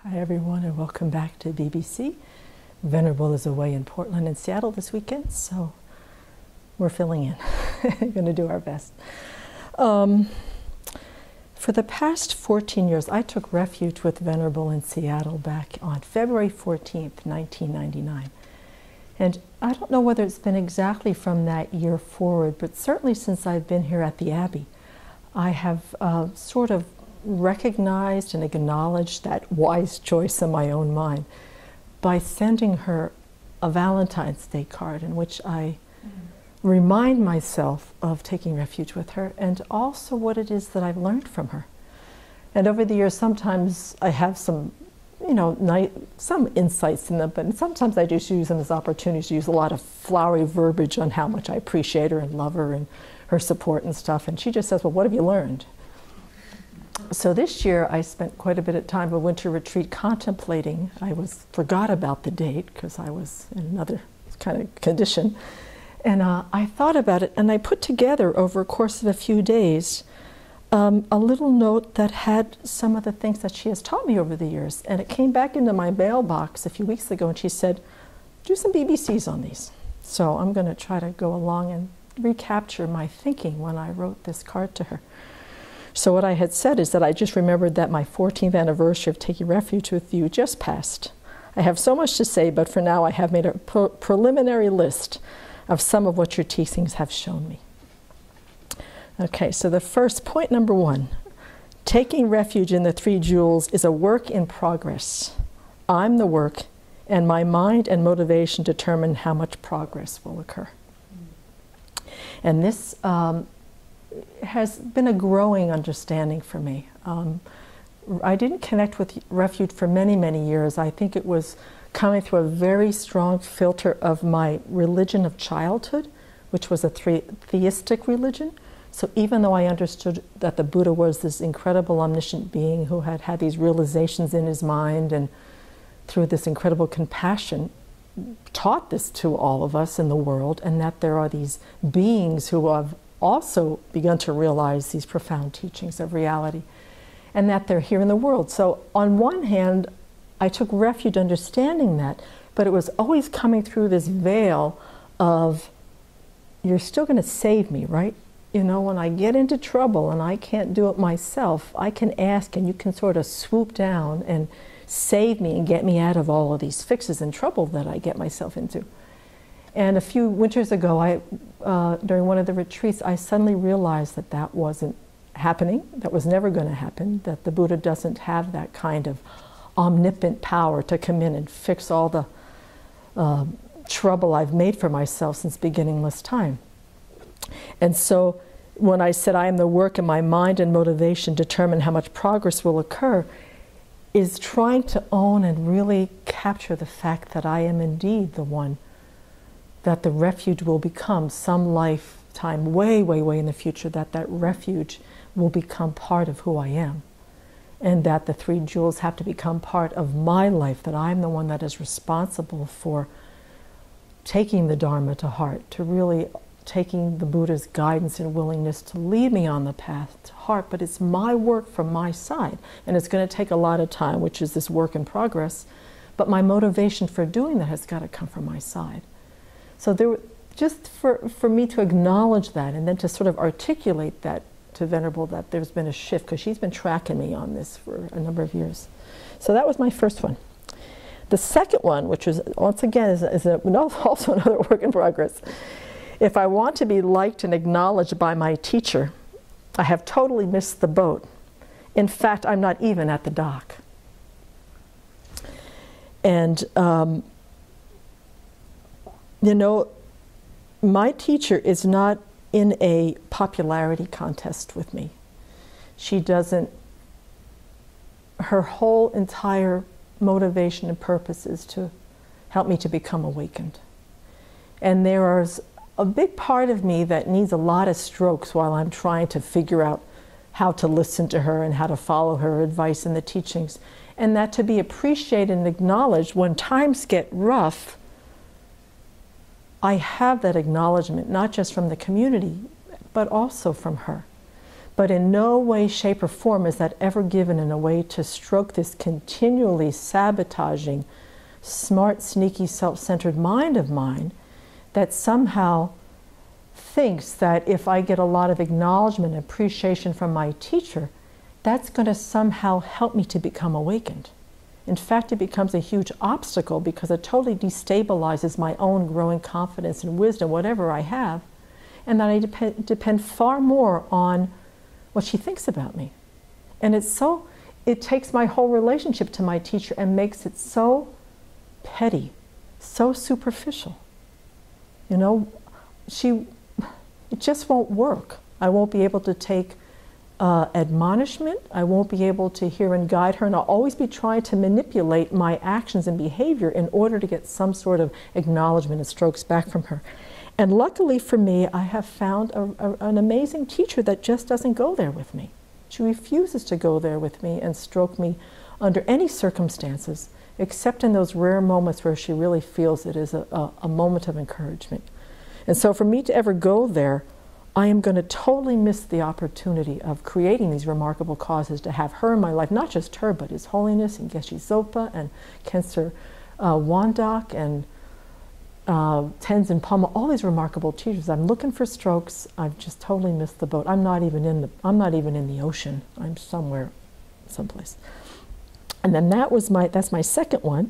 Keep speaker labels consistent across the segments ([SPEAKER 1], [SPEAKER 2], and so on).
[SPEAKER 1] Hi everyone, and welcome back to BBC. Venerable is away in Portland and Seattle this weekend, so we're filling in. We're going to do our best. For the past 14 years, I took refuge with Venerable in Seattle back on February 14th, 1999. And I don't know whether it's been exactly from that year forward, but certainly since I've been here at the Abbey, I have sort of recognized and acknowledged that wise choice in my own mind by sending her a Valentine's Day card in which I remind myself of taking refuge with her and also what it is that I've learned from her. And over the years, sometimes I have some, some insights in them, but sometimes I just use them as opportunities to use a lot of flowery verbiage on how much I appreciate her and love her and her support and stuff. And she just says, well, what have you learned? So this year I spent quite a bit of time at a winter retreat contemplating. I forgot about the date because I was in another kind of condition. And I thought about it, and I put together over a course of a few days a little note that had some of the things that she has taught me over the years. And it came back into my mailbox a few weeks ago, and she said, do some BBCs on these. So I'm going to try to go along and recapture my thinking when I wrote this card to her. So what I had said is that I just remembered that my 14th anniversary of taking refuge with you just passed. I have so much to say, but for now I have made a preliminary list of some of what your teachings have shown me. Okay, so the first point, number one, taking refuge in the three jewels is a work in progress. I'm the work, and my mind and motivation determine how much progress will occur. And this has been a growing understanding for me. I didn't connect with refuge for many, many years. I think it was coming through a very strong filter of my religion of childhood, which was a theistic religion. So even though I understood that the Buddha was this incredible omniscient being who had had these realizations in his mind and through this incredible compassion taught this to all of us in the world, and that there are these beings who have also begun to realize these profound teachings of reality, and that they're here in the world. So on one hand, I took refuge understanding that, but it was always coming through this veil of, you're still going to save me, right? You know, when I get into trouble and I can't do it myself, I can ask and you can sort of swoop down and save me and get me out of all of these fixes and trouble that I get myself into. And a few winters ago, during one of the retreats, I suddenly realized that that wasn't happening, that was never going to happen, that the Buddha doesn't have that kind of omnipotent power to come in and fix all the trouble I've made for myself since beginningless time. And so when I said I am the work and my mind and motivation determine how much progress will occur, is trying to own and really capture the fact that I am indeed the one that the refuge will become some lifetime way, way, way in the future, that that refuge will become part of who I am. And that the three jewels have to become part of my life, that I'm the one that is responsible for taking the Dharma to heart, to really taking the Buddha's guidance and willingness to lead me on the path to heart. But it's my work from my side, and it's going to take a lot of time, which is this work in progress. But my motivation for doing that has got to come from my side. So just for me to acknowledge that and then to sort of articulate that to Venerable, that there's been a shift, because she's been tracking me on this for a number of years. So that was my first one. The second one, which was, once again, is also another work in progress. If I want to be liked and acknowledged by my teacher, I have totally missed the boat. In fact, I'm not even at the dock. And you know, my teacher is not in a popularity contest with me. She doesn't, her whole entire motivation and purpose is to help me to become awakened. And there is a big part of me that needs a lot of strokes while I'm trying to figure out how to listen to her and how to follow her advice in the teachings. And that to be appreciated and acknowledged when times get rough, I have that acknowledgement, not just from the community, but also from her. But in no way, shape, or form is that ever given in a way to stroke this continually sabotaging, smart, sneaky, self-centered mind of mine that somehow thinks that if I get a lot of acknowledgement and appreciation from my teacher, that's going to somehow help me to become awakened. In fact, it becomes a huge obstacle because it totally destabilizes my own growing confidence and wisdom, whatever I have, and that I depend far more on what she thinks about me. And it takes my whole relationship to my teacher and makes it so petty, so superficial. You know, it just won't work. I won't be able to take admonishment. I won't be able to hear and guide her, and I'll always be trying to manipulate my actions and behavior in order to get some sort of acknowledgement and strokes back from her. And luckily for me, I have found an amazing teacher that just doesn't go there with me. She refuses to go there with me and stroke me under any circumstances, except in those rare moments where she really feels it is a moment of encouragement. And so for me to ever go there, I am going to totally miss the opportunity of creating these remarkable causes, to have her in my life, not just her, but His Holiness and Geshe Zopa and Khenser Wandak and Tenzin Palma, all these remarkable teachers. I'm looking for strokes. I've just totally missed the boat. I'm not even in the ocean. I'm someplace. And then that's my second one.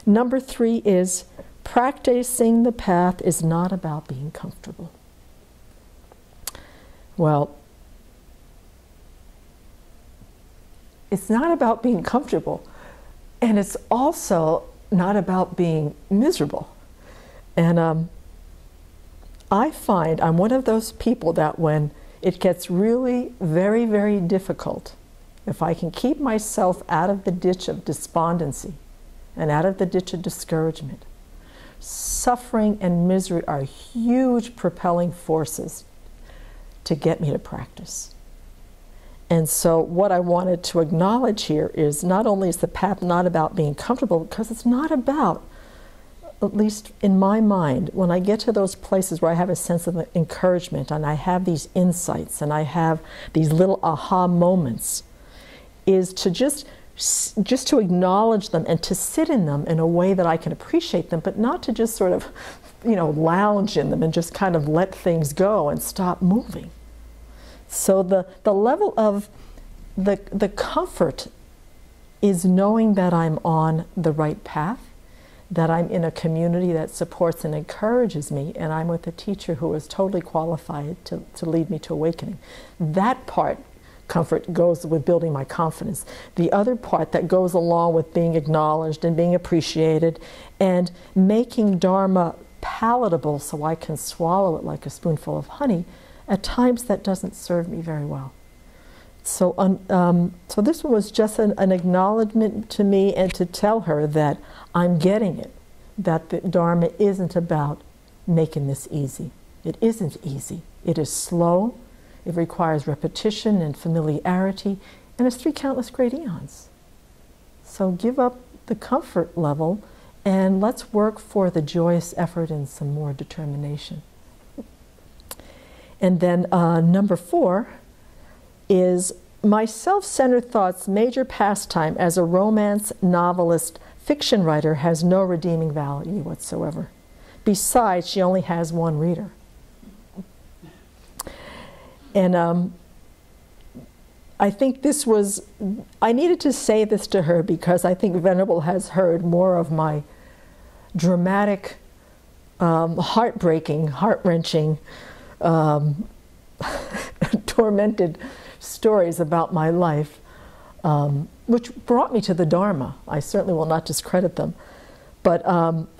[SPEAKER 1] Number 3 is practicing the path is not about being comfortable. Well, it's not about being comfortable, and it's also not about being miserable. And I find I'm one of those people that when it gets really very, very difficult, if I can keep myself out of the ditch of despondency and out of the ditch of discouragement, suffering and misery are huge propelling forces to get me to practice. And so what I wanted to acknowledge here is not only is the path not about being comfortable, because it's not about, at least in my mind, when I get to those places where I have a sense of encouragement and I have these insights and I have these little aha moments, is to just to acknowledge them and to sit in them in a way that I can appreciate them, but not to just sort of, lounge in them and just kind of let things go and stop moving. So the level of the comfort is knowing that I'm on the right path, that I'm in a community that supports and encourages me, and I'm with a teacher who is totally qualified to lead me to awakening. That part, comfort, goes with building my confidence. The other part that goes along with being acknowledged and being appreciated and making Dharma palatable so I can swallow it like a spoonful of honey, at times that doesn't serve me very well. So, so this one was just an acknowledgement to me and to tell her that I'm getting it, that the Dharma isn't about making this easy. It isn't easy. It is slow. It requires repetition and familiarity, and it's 3 countless great eons. So give up the comfort level and let's work for the joyous effort and some more determination. And then number 4 is my self-centered thoughts' major pastime as a romance novelist fiction writer has no redeeming value whatsoever. Besides, she only has one reader. And I think this was, I needed to say this to her because I think Venerable has heard more of my dramatic, heartbreaking, heart-wrenching, tormented stories about my life, which brought me to the Dharma. I certainly will not discredit them. But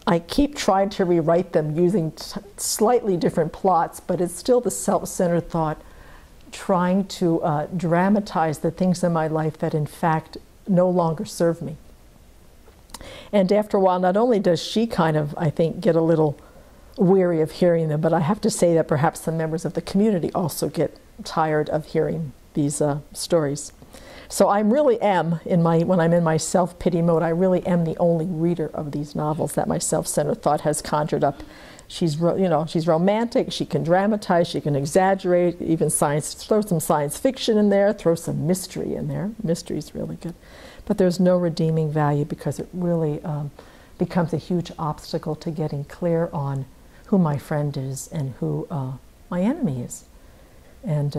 [SPEAKER 1] I keep trying to rewrite them using slightly different plots, but it's still the self-centered thought, trying to dramatize the things in my life that in fact no longer serve me. And after a while, not only does she kind of, I think, get a little weary of hearing them, but I have to say that perhaps some members of the community also get tired of hearing these stories. So I really am, when I'm in my self-pity mode, I really am the only reader of these novels that my self-centered thought has conjured up She's she's romantic. She can dramatize. She can exaggerate. Even throw some science fiction in there. Throw some mystery in there. Mystery's really good, but there's no redeeming value because it really becomes a huge obstacle to getting clear on who my friend is and who my enemy is, and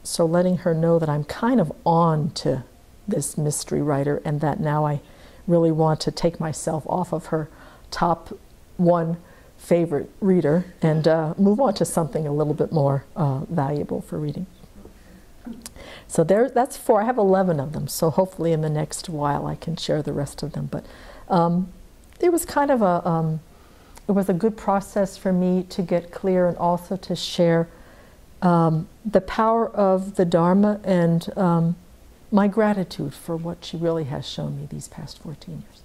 [SPEAKER 1] so letting her know that I'm kind of on to this mystery writer, and that now I really want to take myself off of her top one favorite reader and move on to something a little bit more valuable for reading. So that's 4. I have 11 of them, so hopefully in the next while I can share the rest of them. But it was kind of it was a good process for me to get clear and also to share the power of the Dharma and my gratitude for what she really has shown me these past 14 years.